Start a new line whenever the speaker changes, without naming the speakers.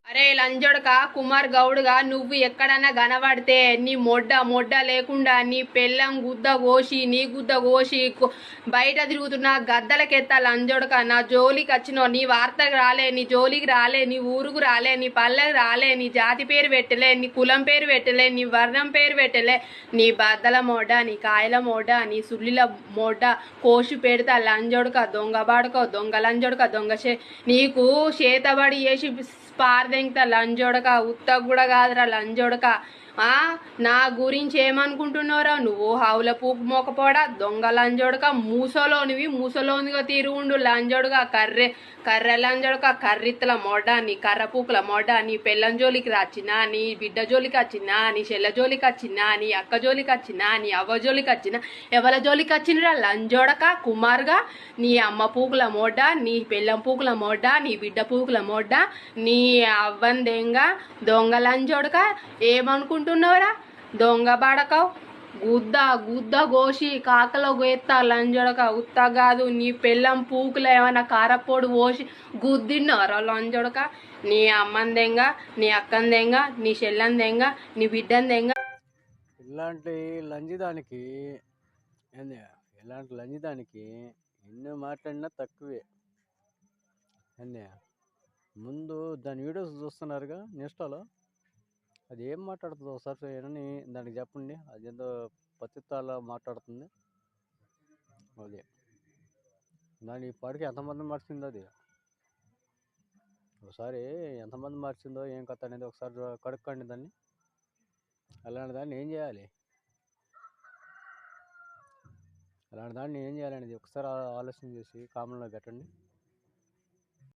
అరే లంజోడక కుమార్ గౌడ్గా నువ్వు ఎక్కడన్నా కనబడితే నీ మొడ్డ లేకుండా నీ పెళ్ళం గుద్ద కోసి నీ గుద్ద కోసి బయట తిరుగుతున్న గద్దలకెత్తా లంజోడక. నా జోలికి వచ్చినో నీ వార్తకు రాలే, నీ జోలికి రాలే, నీ ఊరుకు రాలే, నీ పల్లెకి రాలే, నీ జాతి పేరు పెట్టలే, నీ కులం పేరు పెట్టలే, నీ వర్ణం పేరు పెట్టలే, నీ బద్దల మోడ, నీ కాయల మోడ, నీ సుల్లిల మోడ కోసి పెడతా లంజోడక. దొంగ బాడుకో, దొంగ లంజోడక, నీకు చేతబడి చేసి పారదెంగతా లంజోడక. ఉత్తగ కూడా కాదురా లంజోడక. నా గురించి ఏమనుకుంటున్నావురా నువ్వు? హౌల పూకు మోకపోడా దొంగ లంజోడక. మూసలోనిగా తీరుగుండు లంజోడుగా. కర్రె లంజోడక, కర్రిత్తల మొడ్డ, నీ కర్ర పూకుల మొడ్డ, నీ పెళ్ళం జోలికి రాచినా, నీ బిడ్డ జోలికి వచ్చినా, నీ చెల్ల జోలికి వచ్చినా, నీ అక్క జోలికి వచ్చినా, నీ అవ్వ జోలికి వచ్చినా, ఎవల జోలికి వచ్చినరా లంజోడక కుమార్గా? నీ అమ్మ పూకుల మొడ్డ, నీ పెళ్ళం పూకుల మొడ్డ, నీ బిడ్డ పూకుల మొడ్డ, నీ అవ్వందెంగా దొంగ లంజోడక. ఏమనుకుంటున్నావురా దొంగ బాడకవు? గుద్ద గోసి కాకలో గోత్తా లంజోడక. ఉత్తా కాదు, నీ పెళ్ళం పూకులో ఏమైనా కారపోడు పోసి గుద్దిన్నారా లంజోడక? నీ అమ్మందెంగా, నీ అక్కందెంగా, నీ చెల్లందెంగా, నీ బిడ్డందెంగా.
ఇలాంటి లంజిదానికి ఏంది, ఇలాంటి లంజిదానికి ఎన్ని మాట్లాడినా తక్కువే. ఏంది, ముందు దాని వీడియోస్ చూస్తున్నారుగా ఇన్స్టాలో, అది ఏం మాట్లాడుతుందో ఒకసారి ఏమని దానికి చెప్పండి. అది ఏదో పతితాల మాట్లాడుతుంది. అది దాని ఇప్పటికి ఎంతమంది మార్చిందో అది. ఒకసారి ఎంతమంది మార్చిందో ఏం కథ అనేది ఒకసారి కడుక్కోండి దాన్ని. అలాంటి దాన్ని ఏం చేయాలి, అలాంటి దాన్ని ఏం చేయాలనేది ఒకసారి ఆలోచన చేసి కామెంట్లో పెట్టండి.